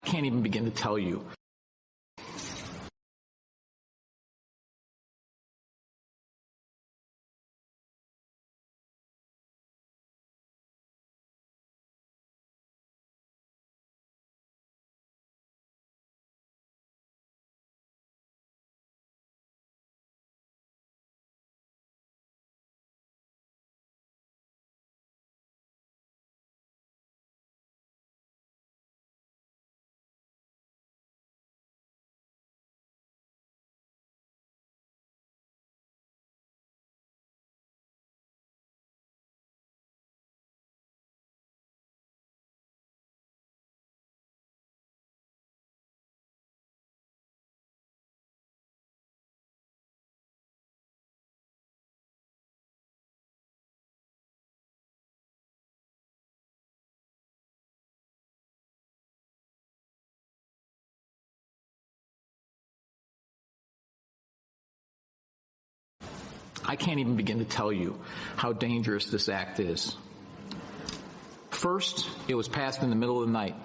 Can't even begin to tell you. I can't even begin to tell you how dangerous this act is. First, it was passed in the middle of the night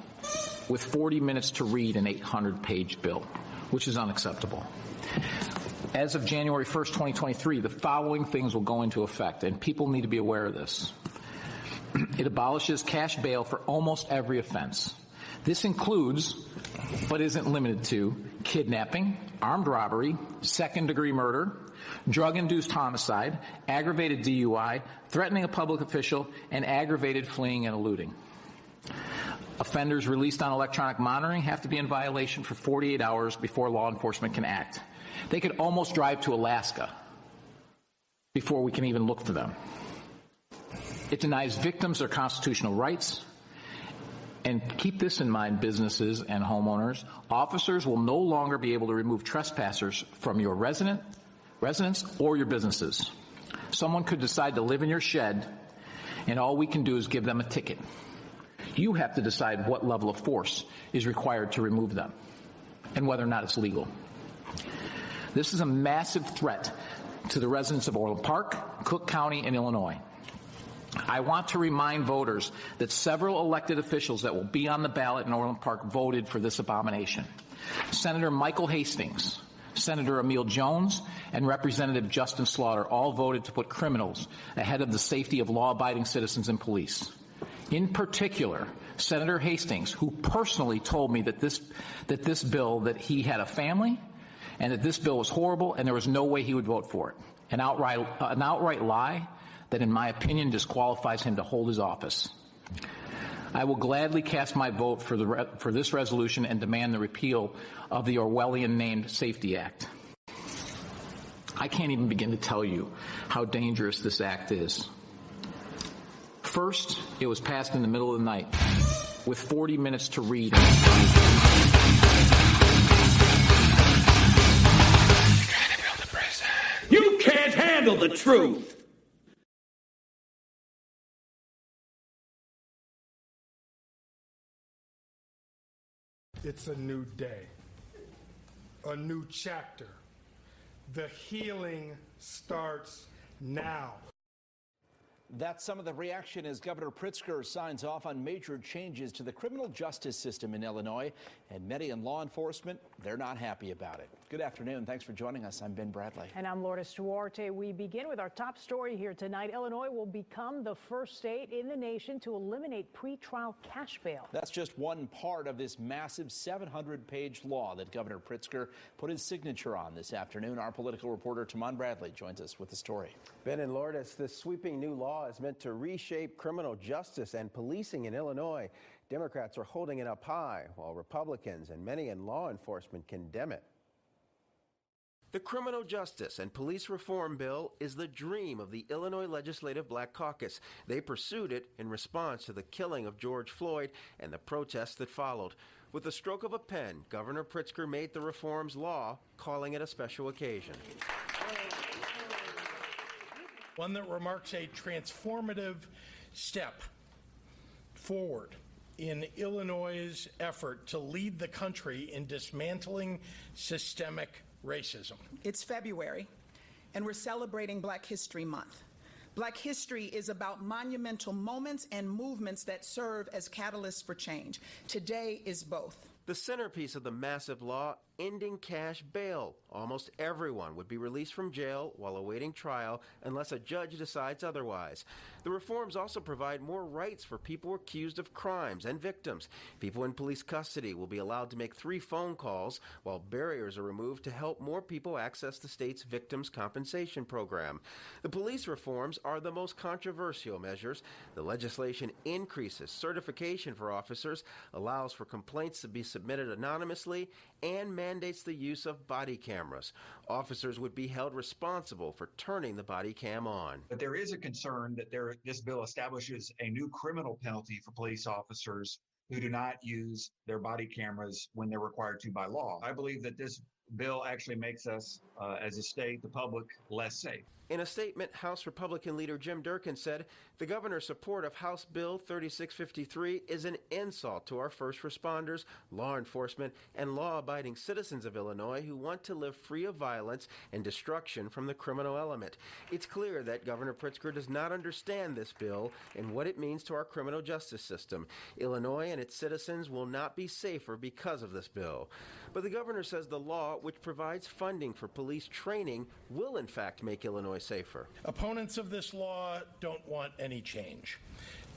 with 40 minutes to read an 800-page bill, which is unacceptable. As of January 1st, 2023, the following things will go into effect, and people need to be aware of this. It abolishes cash bail for almost every offense. This includes, but isn't limited to, kidnapping, armed robbery, second-degree murder, drug-induced homicide, aggravated DUI, threatening a public official, and aggravated fleeing and eluding. Offenders released on electronic monitoring have to be in violation for 48 hours before law enforcement can act. They could almost drive to Alaska before we can even look for them. It denies victims their constitutional rights. And keep this in mind, businesses and homeowners. Officers will no longer be able to remove trespassers from your residence or your businesses. Someone could decide to live in your shed, and all we can do is give them a ticket. You have to decide what level of force is required to remove them and whether or not it's legal. This is a massive threat to the residents of Orland Park, Cook County, and Illinois. I want to remind voters that several elected officials that will be on the ballot in Orland Park voted for this abomination. Senator Michael Hastings, Senator Emil Jones, and Representative Justin Slaughter all voted to put criminals ahead of the safety of law-abiding citizens and police. In particular, Senator Hastings, who personally told me that that he had a family and that this bill was horrible and there was no way he would vote for it. An outright lie that, in my opinion, disqualifies him to hold his office. I will gladly cast my vote for this resolution and demand the repeal of the Orwellian-named SafeT Act. I can't even begin to tell you how dangerous this act is. First, it was passed in the middle of the night with 40 minutes to read. You can't handle the truth! It's a new day, a new chapter. The healing starts now. That's some of the reaction as Governor Pritzker signs off on major changes to the criminal justice system in Illinois. And many in law enforcement, they're not happy about it. Good afternoon. Thanks for joining us. I'm Ben Bradley. And I'm Lourdes Duarte. We begin with our top story here tonight. Illinois will become the first state in the nation to eliminate pretrial cash bail. That's just one part of this massive 700-page law that Governor Pritzker put his signature on this afternoon. Our political reporter, Tamon Bradley, joins us with the story. Ben and Lourdes, this sweeping new law is meant to reshape criminal justice and policing in Illinois. Democrats are holding it up high, while Republicans and many in law enforcement condemn it. The Criminal Justice and Police Reform Bill is the dream of the Illinois Legislative Black Caucus. They pursued it in response to the killing of George Floyd and the protests that followed. With the stroke of a pen, Governor Pritzker made the reforms law, calling it a special occasion. One that remarks a transformative step forward in Illinois' effort to lead the country in dismantling systemic racism. It's February, and we're celebrating Black History Month. Black history is about monumental moments and movements that serve as catalysts for change. Today is both. The centerpiece of the massive law, ending cash bail. Almost everyone would be released from jail while awaiting trial unless a judge decides otherwise. The reforms also provide more rights for people accused of crimes and victims. People in police custody will be allowed to make 3 phone calls, while barriers are removed to help more people access the state's Victims' Compensation Program. The police reforms are the most controversial measures. The legislation increases certification for officers, allows for complaints to be submitted anonymously, and mandates the use of body cameras. Officers would be held responsible for turning the body cam on. But there is a concern that this bill establishes a new criminal penalty for police officers who do not use their body cameras when they're required to by law. I believe that this bill actually makes us, as a state, the public, less safe. In a statement, House Republican leader Jim Durkin said the governor's support of House Bill 3653 is an insult to our first responders, law enforcement, and law-abiding citizens of Illinois who want to live free of violence and destruction from the criminal element. It's clear that Governor Pritzker does not understand this bill and what it means to our criminal justice system. Illinois and its citizens will not be safer because of this bill. But the governor says the law, which provides funding for police training, will in fact make Illinois safer. Opponents of this law don't want any change,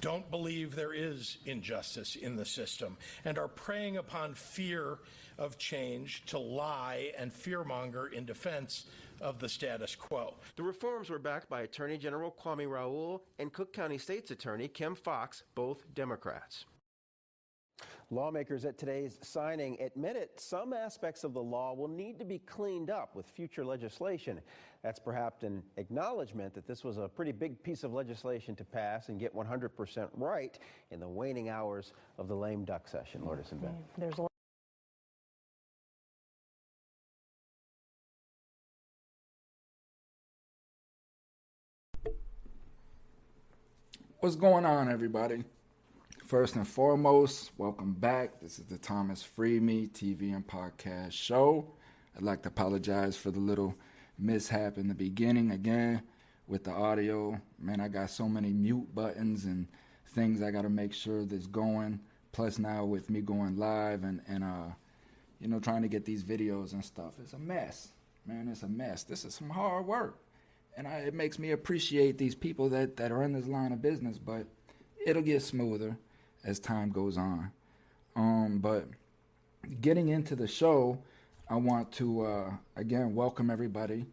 don't believe there is injustice in the system, and are preying upon fear of change to lie and fearmonger in defense of the status quo. The reforms were backed by Attorney General Kwame Raoul and Cook County State's Attorney Kim Foxx, both Democrats. Lawmakers at today's signing admitted some aspects of the law will need to be cleaned up with future legislation. That's perhaps an acknowledgement that this was a pretty big piece of legislation to pass and get 100% right in the waning hours of the lame duck session. Lourdes and Ben. There's a What's going on, everybody? First and foremost, welcome back. This is the Thomas FreeMe TV and podcast show. I'd like to apologize for the little mishap in the beginning again with the audio. Man, I got so many mute buttons and things I got to make sure that's going. Plus now with me going live and trying to get these videos and stuff, it's a mess. Man, it's a mess. This is some hard work. And it makes me appreciate these people that are in this line of business, but it'll get smoother as time goes on. But getting into the show, I want to, again, welcome everybody.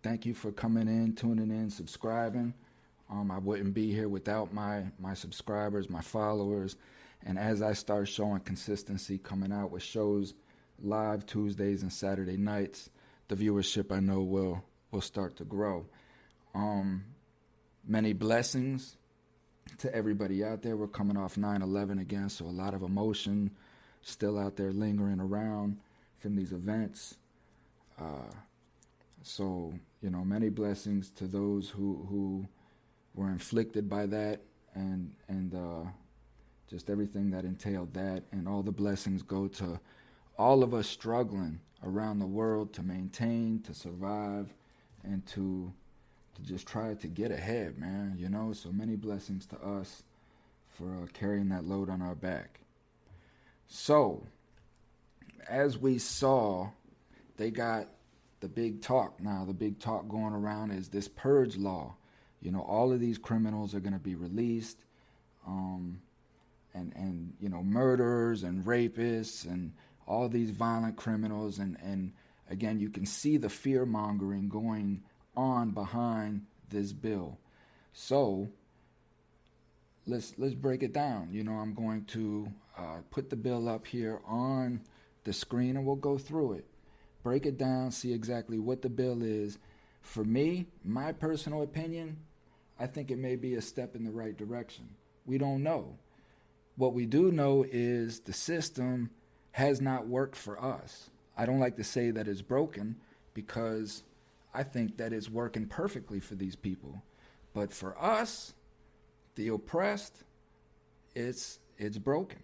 Thank you for coming in, tuning in, subscribing. I wouldn't be here without my subscribers, my followers. And as I start showing consistency, coming out with shows live Tuesdays and Saturday nights, the viewership I know will start to grow. Many blessings to everybody out there. We're coming off 9/11 again, so a lot of emotion still out there lingering around from these events. So, many blessings to those who were inflicted by that and just everything that entailed that. And all the blessings go to all of us struggling around the world to maintain, to survive, and to just try to get ahead, man, so many blessings to us for carrying that load on our back. So, as we saw, they got the big talk now. The big talk going around is this Purge Law. All of these criminals are going to be released, and murderers and rapists and all these violent criminals. And again, you can see the fear-mongering going on behind this bill. So let's break it down. I'm going to put the bill up here on the screen and we'll go through it, break it down, see exactly what the bill is. For me, my personal opinion, I think it may be a step in the right direction. We don't know. What we do know is the system has not worked for us. I don't like to say that it's broken because I think that it's working perfectly for these people. But for us, the oppressed, it's broken.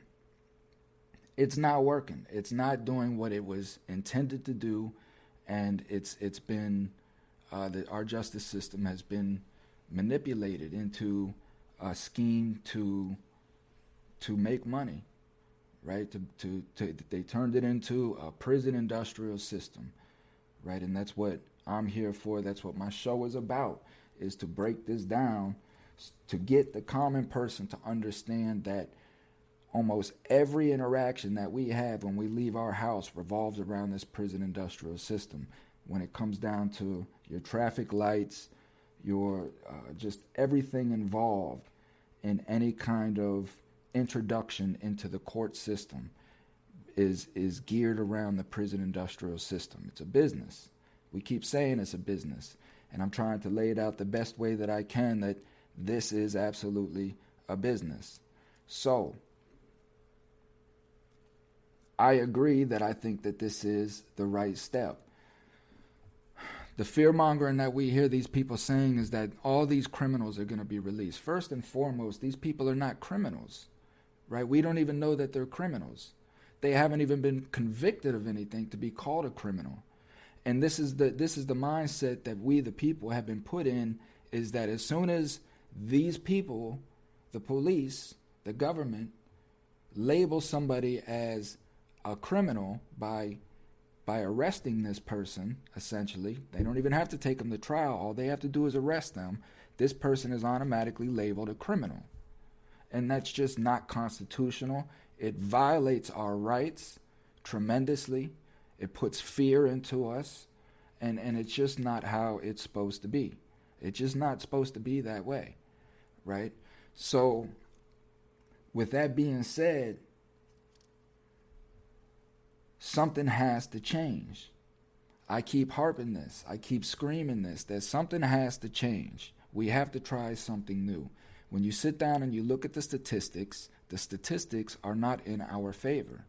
It's not working. It's not doing what it was intended to do, and it's been our justice system has been manipulated into a scheme to make money, right? They turned it into a prison industrial system, right? And that's what I'm here for. That's what my show is about, is to break this down, to get the common person to understand that almost every interaction that we have when we leave our house revolves around this prison industrial system. When it comes down to your traffic lights, your just everything involved in any kind of introduction into the court system is geared around the prison industrial system. It's a business. We keep saying it's a business, and I'm trying to lay it out the best way that I can, that this is absolutely a business. So I agree that I think that this is the right step. The fear-mongering that we hear these people saying is that all these criminals are going to be released. First and foremost, these people are not criminals, right? We don't even know that they're criminals. They haven't even been convicted of anything to be called a criminal. And this is the mindset that we, the people, have been put in, is that as soon as these people, the police, the government, label somebody as a criminal by arresting this person, essentially, they don't even have to take them to trial. All they have to do is arrest them. This person is automatically labeled a criminal. And that's just not constitutional. It violates our rights tremendously. It puts fear into us. And it's just not how it's supposed to be. It's just not supposed to be that way, right? So with that being said, something has to change. I keep harping this. I keep screaming this, that something has to change. We have to try something new. When you sit down and you look at the statistics are not in our favor.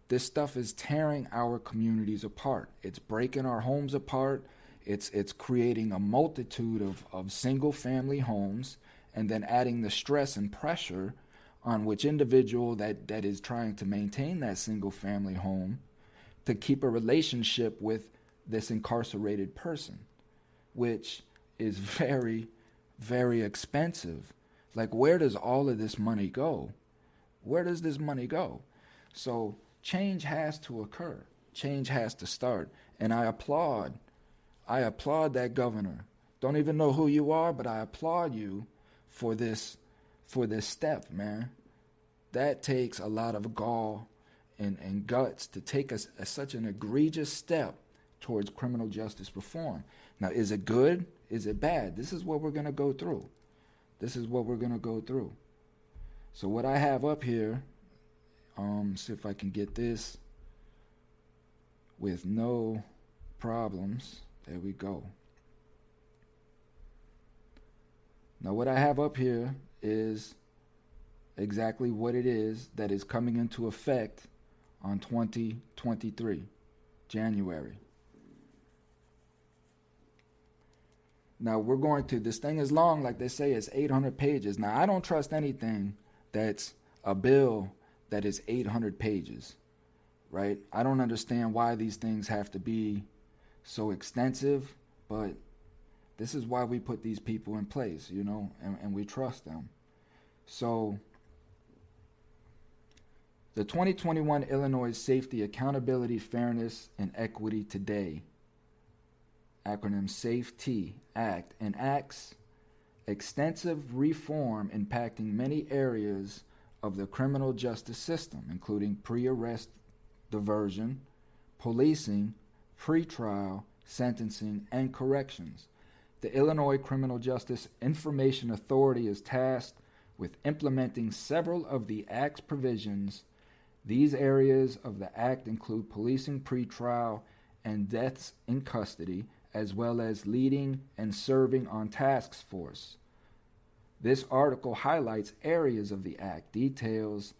This stuff is tearing our communities apart. It's breaking our homes apart. It's creating a multitude of single-family homes, and then adding the stress and pressure on which individual that is trying to maintain that single-family home to keep a relationship with this incarcerated person, which is very, very expensive. Like, where does all of this money go? Where does this money go? So change has to occur. Change has to start. And I applaud that governor. Don't even know who you are, but I applaud you for this step, man. That takes a lot of gall and guts to take such an egregious step towards criminal justice reform. Now, is it good? Is it bad? This is what we're going to go through. So what I have up here, see if I can get this with no problems. There we go. Now what I have up here is exactly what it is that is coming into effect on 2023, January. Now we're going to, this thing is long, like they say, it's 800 pages. Now I don't trust anything that's a bill that is 800 pages, right? I don't understand why these things have to be so extensive, but this is why we put these people in place, you know, and we trust them. So the 2021 Illinois Safety, Accountability, Fairness, and Equity Today, acronym SafeT Act, enacts extensive reform impacting many areas of the criminal justice system, including pre-arrest diversion, policing, pretrial, sentencing, and corrections. The Illinois Criminal Justice Information Authority is tasked with implementing several of the Act's provisions. These areas of the Act include policing pretrial and deaths in custody, as well as leading and serving on task force. This article highlights areas of the Act, details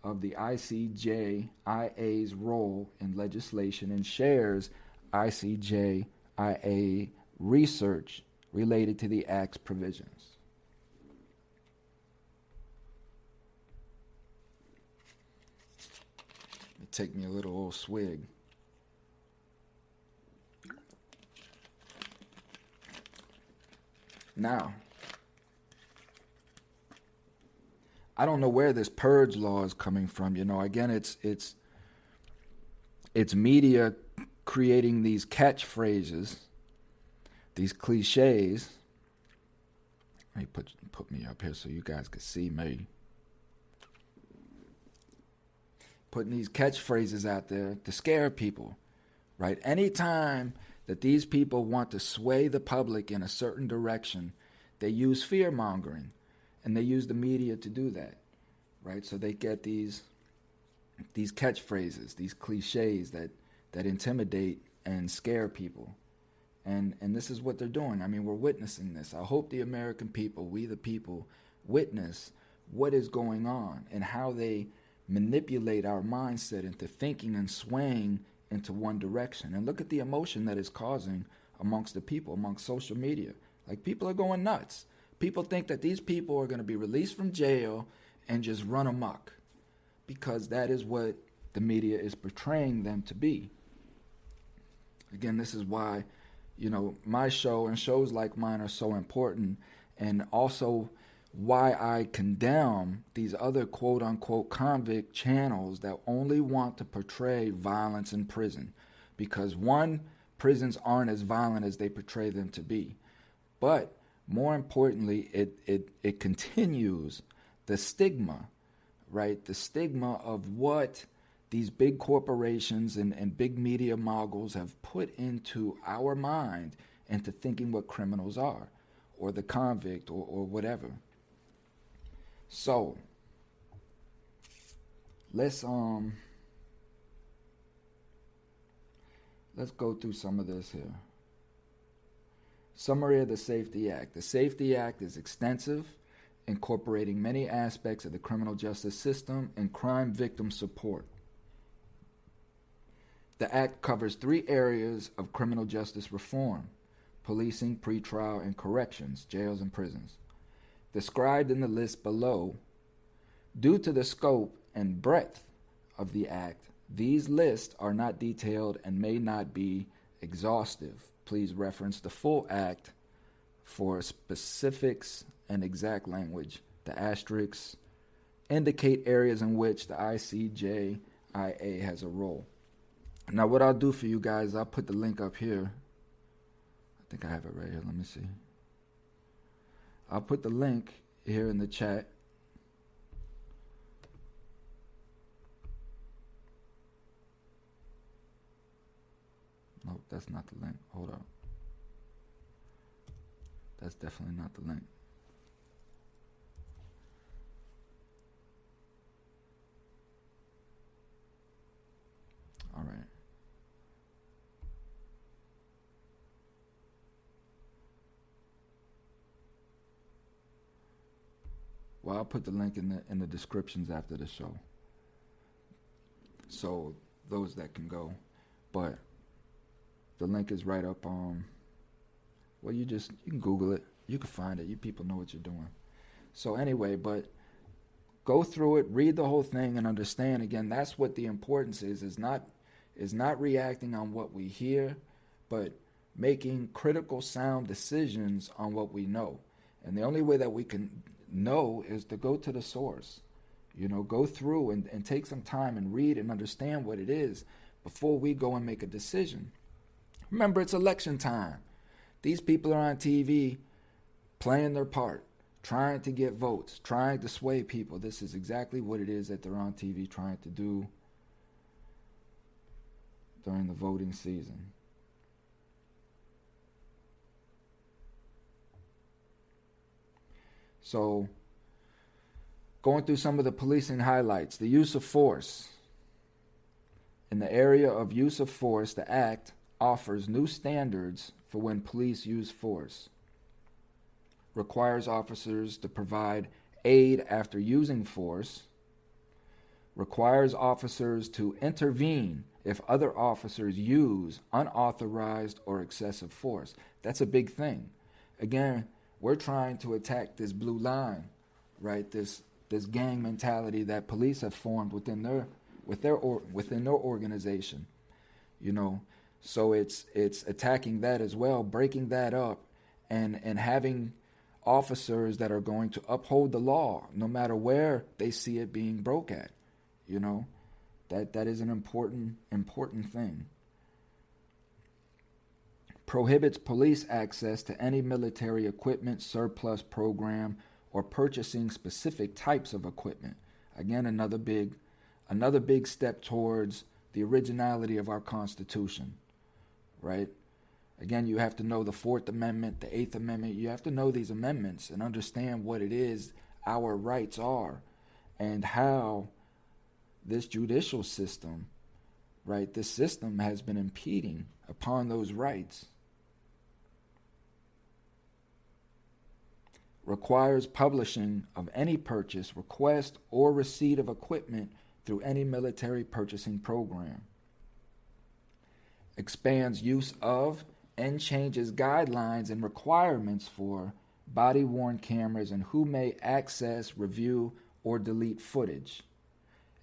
of the ICJIA's role in legislation, and shares ICJIA research related to the Act's provisions. It take me a little old swig. Now, I don't know where this Purge Law is coming from. Again, it's media creating these catchphrases, these cliches. Let me put me up here so you guys can see me. Putting these catchphrases out there to scare people, right? Anytime that these people want to sway the public in a certain direction, they use fear-mongering, and they use the media to do that, right? So they get these catchphrases, these cliches that intimidate and scare people. And this is what they're doing. I mean, we're witnessing this. I hope the American people, we the people, witness what is going on and how they manipulate our mindset into thinking and swaying into one direction. And look at the emotion that is causing amongst the people, amongst social media. Like, people are going nuts. People think that these people are going to be released from jail and just run amok, because that is what the media is portraying them to be. Again, this is why, my show and shows like mine are so important, and also why I condemn these other quote-unquote convict channels that only want to portray violence in prison. Because one, prisons aren't as violent as they portray them to be. But more importantly, it continues the stigma, right? The stigma of what these big corporations and big media moguls have put into our mind, into thinking what criminals are, or the convict, or whatever. So let's go through some of this here. Summary of the SafeT Act. The SafeT Act is extensive, incorporating many aspects of the criminal justice system and crime victim support. The Act covers 3 areas of criminal justice reform: policing, pretrial, and corrections, jails and prisons. Described in the list below, due to the scope and breadth of the Act, these lists are not detailed and may not be exhaustive. Please reference the full Act for specifics and exact language. The asterisks indicate areas in which the ICJIA has a role. Now, what I'll do for you guys, I'll put the link up here. I think I have it right here. Let me see. I'll put the link here in the chat. Nope, that's not the link. Hold up. That's definitely not the link. All right. Well, I'll put the link in the descriptions after the show, so those that can go. But the link is right up. Well, you can Google it. You can find it. You people know what you're doing. So anyway, but go through it, read the whole thing, and understand. Again, that's what the importance is not reacting on what we hear, but making critical, sound decisions on what we know. And the only way that we can know is to go to the source. Go through and take some time and read and understand what it is before we go and make a decision. Remember, it's election time. These people are on TV playing their part, trying to get votes, trying to sway people. This is exactly what it is that they're on TV trying to do during the voting season. So, going through some of the policing highlights, the use of force. In the area of use of force, the Act offers new standards for when police use force. Requires officers to provide aid after using force. Requires officers to intervene if other officers use unauthorized or excessive force. That's a big thing. Again, we're trying to attack this blue line, right? This gang mentality that police have formed within their organization, So it's attacking that as well, breaking that up, and having officers that are going to uphold the law no matter where they see it being broke at. You know, that is an important thing. Prohibits police access to any military equipment surplus program or purchasing specific types of equipment. Again, another big step towards the originality of our Constitution, right? Again, you have to know the Fourth Amendment, the Eighth Amendment. You have to know these amendments and understand what it is our rights are and how this judicial system, right, this system has been impeding upon those rights. Requires publishing of any purchase, request, or receipt of equipment through any military purchasing program. Expands use of and changes guidelines and requirements for body-worn cameras and who may access, review, or delete footage.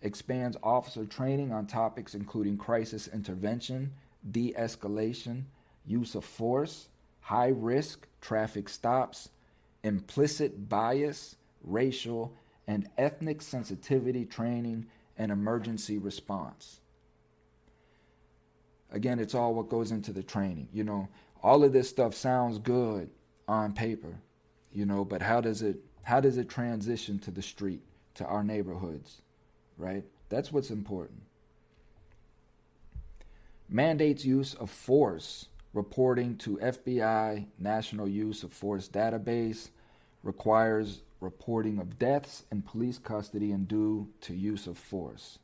Expands officer training on topics including crisis intervention, de-escalation, use of force, high-risk traffic stops, implicit bias, racial, and ethnic sensitivity training, and emergency response. Again, it's all what goes into the training. You know, all of this stuff sounds good on paper, you know, but how does it transition to the street, to our neighborhoods, right? That's what's important. Mandates use of force, reporting to FBI National Use of Force Database, requires reporting of deaths in police custody and due to use of force.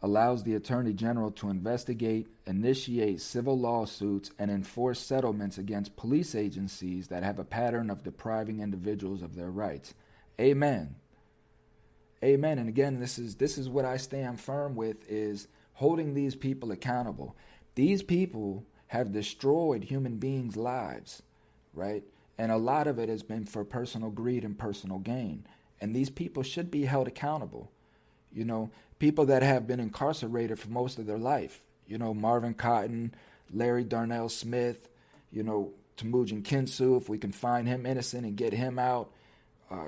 Allows the Attorney General to investigate, initiate civil lawsuits, and enforce settlements against police agencies that have a pattern of depriving individuals of their rights. Amen. Amen. And again, this is what I stand firm with, is holding these people accountable. These people have destroyed human beings' lives, right? And a lot of it has been for personal greed and personal gain. And these people should be held accountable. You know, people that have been incarcerated for most of their life. You know, Marvin Cotton, Larry Darnell Smith, you know, Temujin Kinsu, if we can find him innocent and get him out.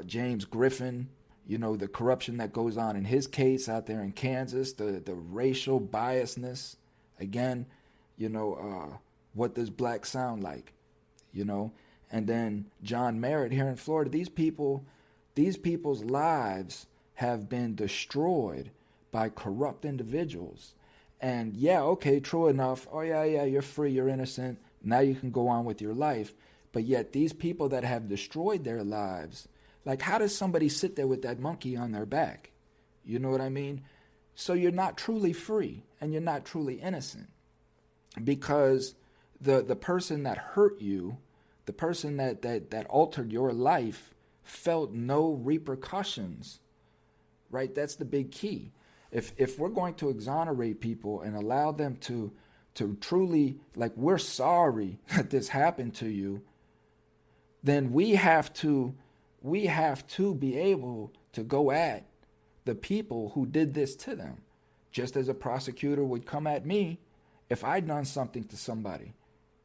James Griffin, you know, the corruption that goes on in his case out there in Kansas, the racial biasness. Again, you know, what does black sound like? You know, and then John Merritt here in Florida. These people's lives have been destroyed by corrupt individuals. And yeah, okay, true enough. Oh yeah, you're free, you're innocent. Now you can go on with your life. But yet these people that have destroyed their lives, like, how does somebody sit there with that monkey on their back? You know what I mean? So you're not truly free and you're not truly innocent, because the person that hurt you, the person that altered your life, felt no repercussions, right? That's the big key. If we're going to exonerate people and allow them to truly, like, we're sorry that this happened to you, then we have to be able to go at the people who did this to them, just as a prosecutor would come at me if I'd done something to somebody,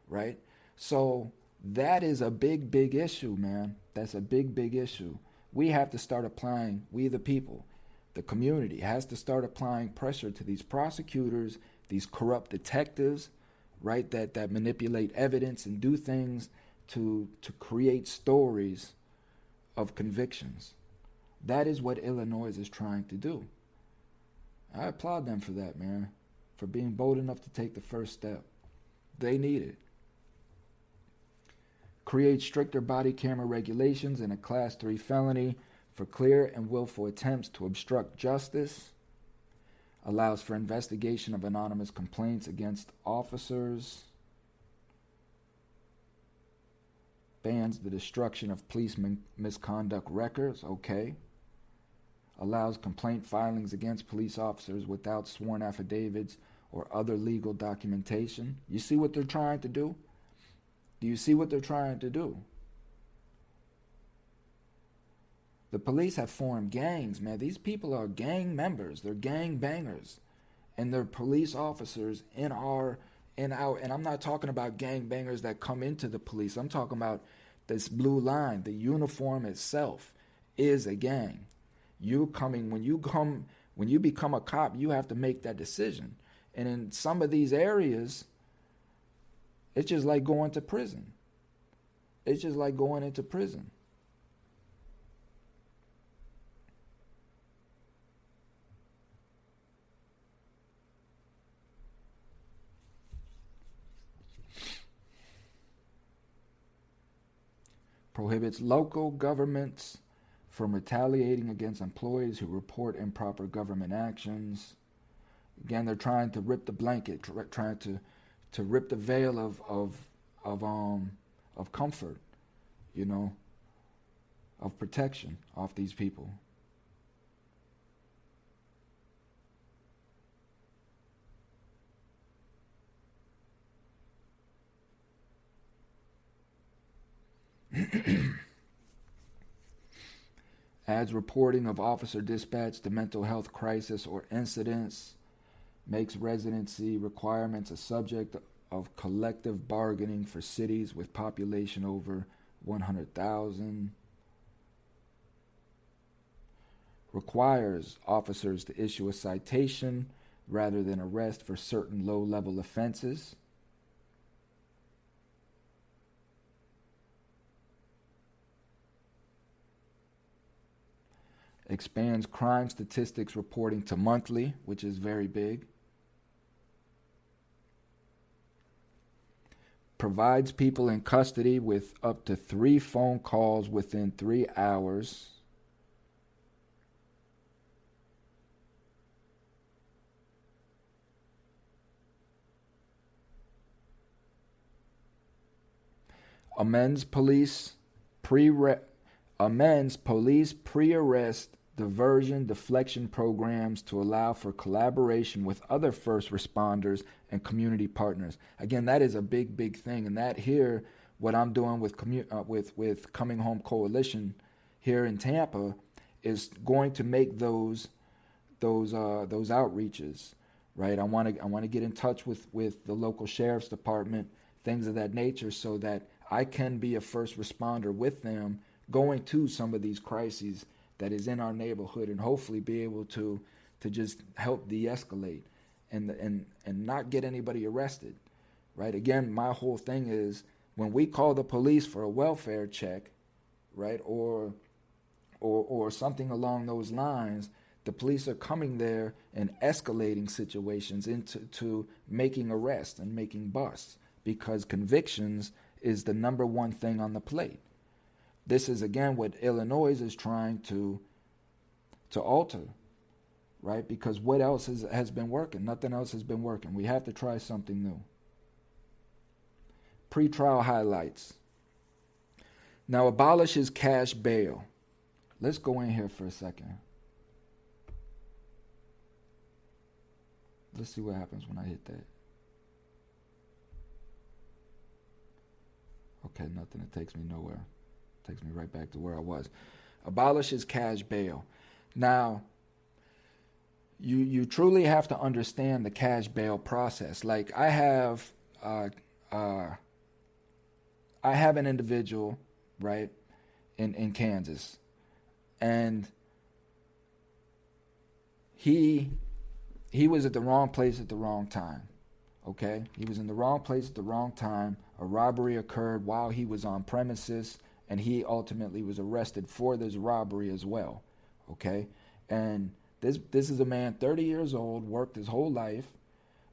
right? So that is a big, big issue, man. That's a big, big issue. We have to start applying, we the people, the community has to start applying pressure to these prosecutors, these corrupt detectives, right, that manipulate evidence and do things to create stories of convictions. That is what Illinois is trying to do. I applaud them for that, man, for being bold enough to take the first step. They need it. Create stricter body camera regulations and a Class 3 felony for clear and willful attempts to obstruct justice. Allows for investigation of anonymous complaints against officers. Bans the destruction of police misconduct records. Okay. Allows complaint filings against police officers without sworn affidavits or other legal documentation. You see what they're trying to do? Do you see what they're trying to do? The police have formed gangs, man. These people are gang members. They're gang bangers. And they're police officers and I'm not talking about gang bangers that come into the police. I'm talking about this blue line. The uniform itself is a gang. When you become a cop, you have to make that decision. And in some of these areas, it's just like going to prison. It's just like going into prison. Prohibits local governments from retaliating against employees who report improper government actions. Again, they're trying to rip the blanket, trying to rip the veil of comfort, of protection off these people. Adds reporting of officer dispatch to mental health crisis or incidents. Makes residency requirements a subject of collective bargaining for cities with population over 100,000. Requires officers to issue a citation rather than arrest for certain low-level offenses. Expands crime statistics reporting to monthly, which is very big. Provides people in custody with up to 3 phone calls within 3 hours. Amends police pre-arrest diversion deflection programs to allow for collaboration with other first responders and community partners. Again, that is a big thing, and that here, what I'm doing with Coming Home Coalition here in Tampa, is going to make those outreaches, right? I want to get in touch with the local sheriff's department, things of that nature, so that I can be a first responder with them going to some of these crises that is in our neighborhood, and hopefully be able to just help de-escalate and not get anybody arrested, right? Again, my whole thing is when we call the police for a welfare check, right, or something along those lines, the police are coming there and escalating situations into making arrests and making busts, because convictions is the number one thing on the plate. This is, again, what Illinois is trying to alter, right? Because what else has been working? Nothing else has been working. We have to try something new. Pretrial highlights. Now, abolishes cash bail. Let's go in here for a second. Let's see what happens when I hit that. Okay, nothing. It takes me nowhere. Takes me right back to where I was. Abolishes cash bail. Now, you truly have to understand the cash bail process. Like I have an individual, right, in Kansas, and he was at the wrong place at the wrong time. Okay, he was in the wrong place at the wrong time. A robbery occurred while he was on premises, and he ultimately was arrested for this robbery as well, okay? And this is a man, 30 years old, worked his whole life,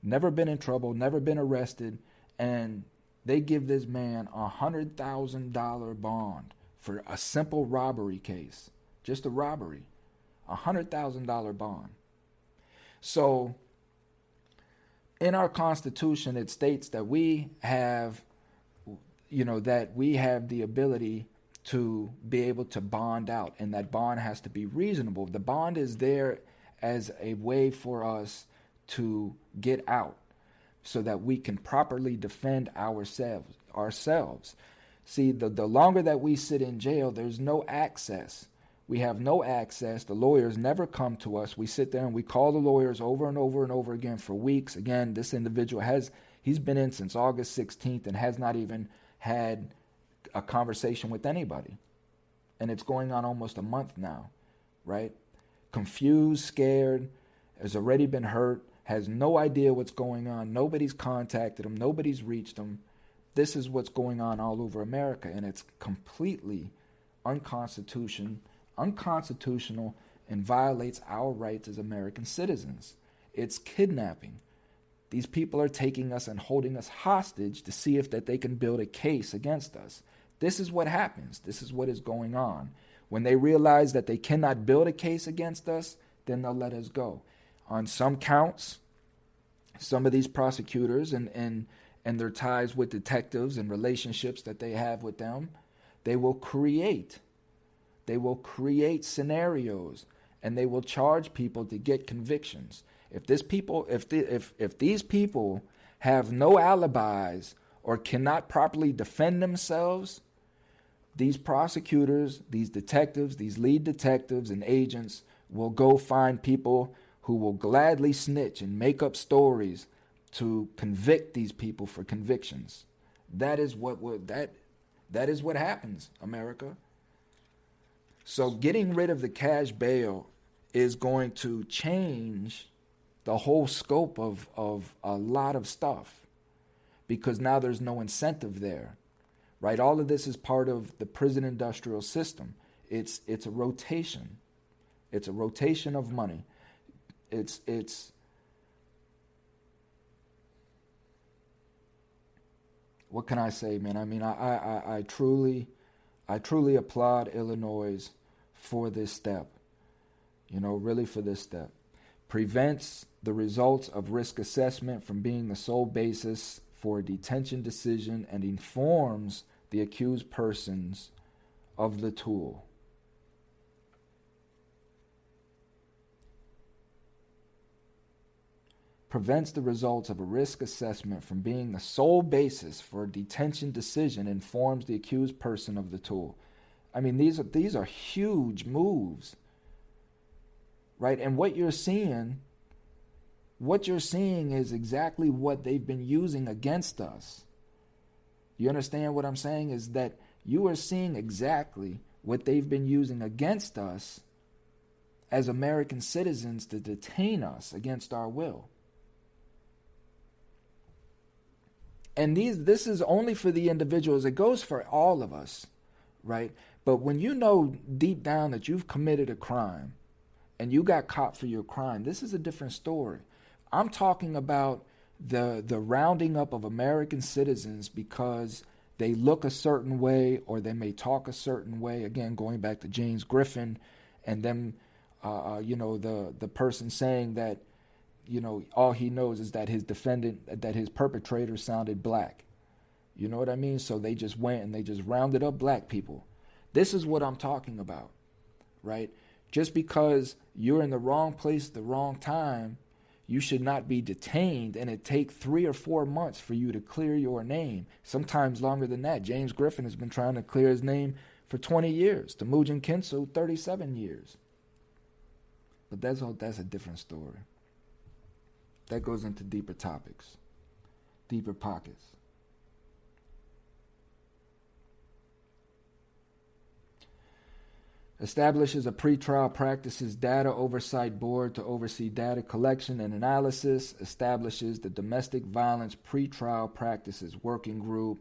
never been in trouble, never been arrested, and they give this man a $100,000 bond for a simple robbery case, just a robbery, a $100,000 bond. So in our Constitution, it states that we have the ability to be able to bond out, and that bond has to be reasonable. The bond is there as a way for us to get out so that we can properly defend ourselves. See, the longer that we sit in jail, there's no access. We have no access. The lawyers never come to us. We sit there and we call the lawyers over and over and over again for weeks. Again, this individual he's been in since August 16th and has not even had a conversation with anybody. And it's going on almost a month now, right? Confused, scared, has already been hurt, has no idea what's going on. Nobody's contacted him. Nobody's reached him. This is what's going on all over America, and it's completely unconstitutional and violates our rights as American citizens. It's kidnapping. These people are taking us and holding us hostage to see if that they can build a case against us. This is what happens. This is what is going on. When they realize that they cannot build a case against us, then they'll let us go. On some counts, some of these prosecutors and their ties with detectives and relationships that they have with them, they will create scenarios and they will charge people to get convictions. If these people have no alibis or cannot properly defend themselves, these prosecutors, these detectives, these lead detectives and agents will go find people who will gladly snitch and make up stories to convict these people for convictions. That is what happens, America. So getting rid of the cash bail is going to change the whole scope of a lot of stuff, because now there's no incentive there, right? All of this is part of the prison industrial system. It's a rotation. It's a rotation of money. It's what can I say, man? I mean, I truly applaud Illinois for this step. Really for this step. Prevents the results of risk assessment from being the sole basis for a detention decision and informs the accused persons of the tool. Prevents the results of a risk assessment from being the sole basis for a detention decision, informs the accused person of the tool. I mean, these are huge moves, right? And what you're seeing is exactly what they've been using against us. You understand what I'm saying? Is that you are seeing exactly what they've been using against us as American citizens to detain us against our will. And this is only for the individuals. It goes for all of us, right? But when you know deep down that you've committed a crime and you got caught for your crime, this is a different story. I'm talking about the rounding up of American citizens because they look a certain way or they may talk a certain way. Again, going back to James Griffin and them, the person saying that, all he knows is that his perpetrator sounded black. You know what I mean? So they just went and they just rounded up black people. This is what I'm talking about, right? Just because you're in the wrong place at the wrong time, you should not be detained, and it take 3 or 4 months for you to clear your name. Sometimes longer than that. James Griffin has been trying to clear his name for 20 years. Temujin Kinsu, 37 years. But that's a different story. That goes into deeper topics, deeper pockets. Establishes a pretrial practices data oversight board to oversee data collection and analysis. Establishes the domestic violence pretrial practices working group.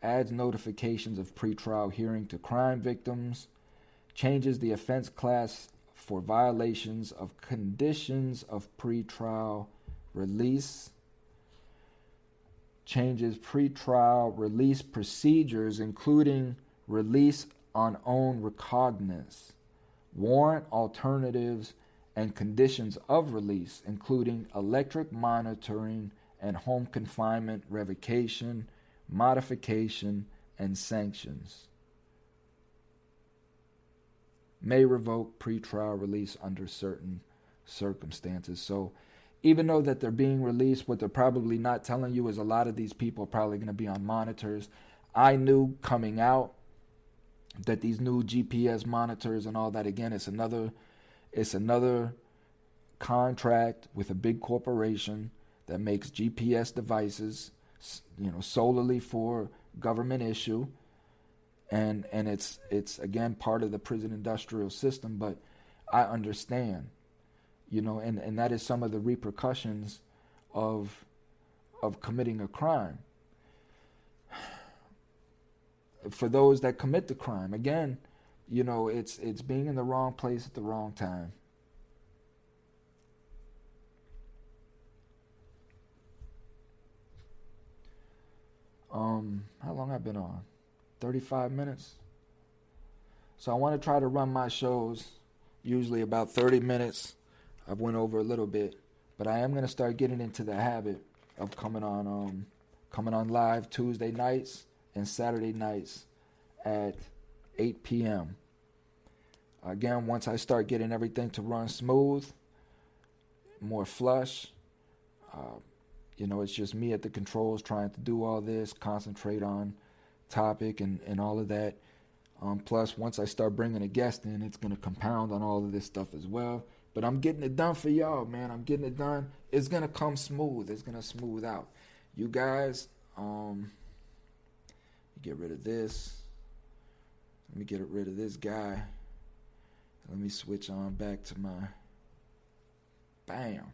Adds notifications of pretrial hearing to crime victims. Changes the offense class for violations of conditions of pretrial release. Changes pretrial release procedures, including release on own recognizance, warrant alternatives, and conditions of release, including electric monitoring and home confinement revocation, modification, and sanctions. May revoke pretrial release under certain circumstances. So even though that they're being released, what they're probably not telling you is a lot of these people are probably going to be on monitors. I knew coming out that these new GPS monitors and all that, again, it's another contract with a big corporation that makes GPS devices, solely for government issue, and it's again part of the prison industrial system. But I understand, and that is some of the repercussions of committing a crime. For those that commit the crime, again, it's being in the wrong place at the wrong time. How long I've been on? 35 minutes. So I want to try to run my shows usually about 30 minutes. I've went over a little bit, but I am going to start getting into the habit of coming on live Tuesday nights and Saturday nights at 8 p.m. Again, once I start getting everything to run smooth, more flush, it's just me at the controls trying to do all this, concentrate on topic and all of that. Plus, once I start bringing a guest in, it's going to compound on all of this stuff as well. But I'm getting it done for y'all, man. I'm getting it done. It's going to come smooth. It's going to smooth out. You guys, get rid of this. Let me get rid of this guy. Let me switch on back to my... Bam.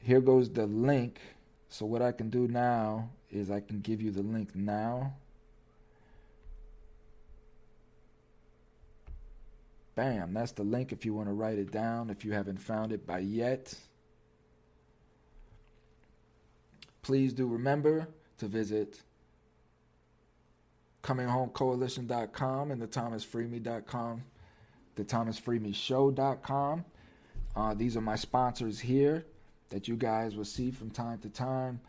Here goes the link. So what I can do now is I can give you the link now. Bam, that's the link if you want to write it down, if you haven't found it by yet. Please do remember to visit ComingHomeCoalition.com and TheThomasFreeMe.com, TheThomasFreeMeShow.com. These are my sponsors here that you guys will see from time to time.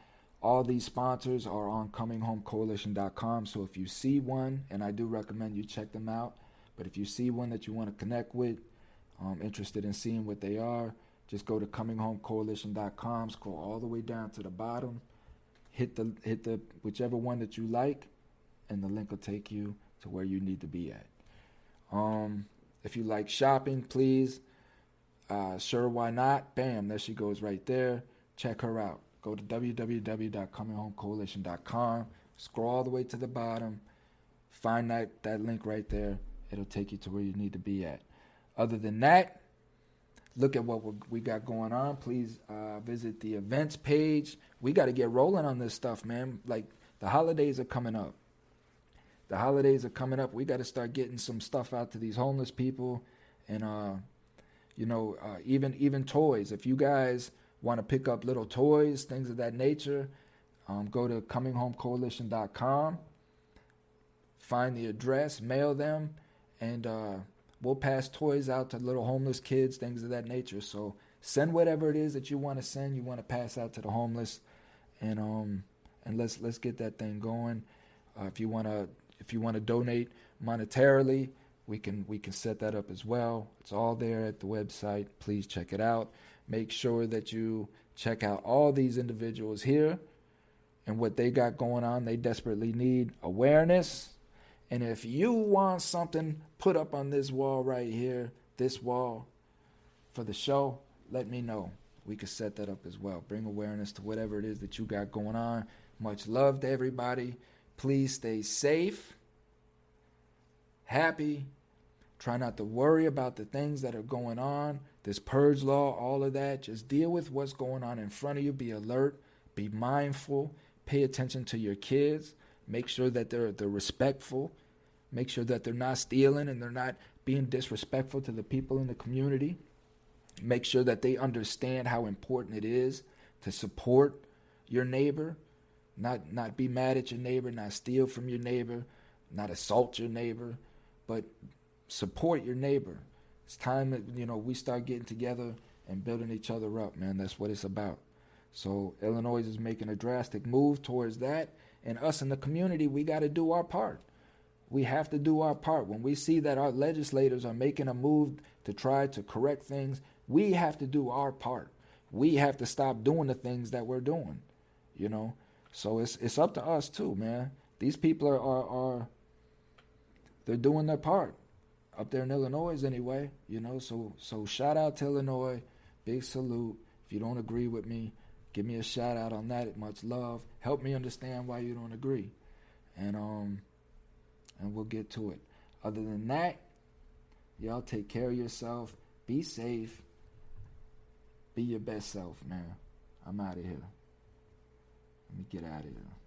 All these sponsors are on ComingHomeCoalition.com. So if you see one, and I do recommend you check them out, but if you see one that you want to connect with, interested in seeing what they are, just go to ComingHomeCoalition.com, scroll all the way down to the bottom, hit the whichever one that you like, and the link will take you to where you need to be at. If you like shopping, please, sure, why not? Bam, there she goes right there. Check her out. Go to www.cominghomecoalition.com, scroll all the way to the bottom, find that link right there. It'll take you to where you need to be at. Other than that, look at what we got going on. Please visit the events page. We got to get rolling on this stuff, man. Like, the holidays are coming up. We got to start getting some stuff out to these homeless people. And, even toys. If you guys want to pick up little toys, things of that nature, go to ComingHomeCoalition.com. Find the address, mail them, and we'll pass toys out to little homeless kids, things of that nature. So send whatever it is that you want to send, you want to pass out to the homeless, and let's get that thing going. If you want to donate monetarily, we can set that up as well. It's all there at the website. Please check it out. Make sure that you check out all these individuals here and what they got going on. They desperately need awareness. And if you want something put up on this wall right here, this wall for the show, let me know. We can set that up as well. Bring awareness to whatever it is that you got going on. Much love to everybody. Please stay safe, happy. Try not to worry about the things that are going on. This Purge Law, all of that. Just deal with what's going on in front of you. Be alert. Be mindful. Pay attention to your kids. Make sure that they're respectful. Make sure that they're not stealing and they're not being disrespectful to the people in the community. Make sure that they understand how important it is to support your neighbor, not be mad at your neighbor, not steal from your neighbor, not assault your neighbor, but support your neighbor. It's time that we start getting together and building each other up, man. That's what it's about. So Illinois is making a drastic move towards that, and us in the community, we got to do our part. We have to do our part. When we see that our legislators are making a move to try to correct things, we have to do our part. We have to stop doing the things that we're doing, So it's up to us too, man. These people are they're doing their part up there in Illinois anyway, you know. So shout out to Illinois, big salute. If you don't agree with me, give me a shout out on that. Much love. Help me understand why you don't agree, and we'll get to it. Other than that, y'all take care of yourself. Be safe. Be your best self, man. I'm out of here. Let me get out of here.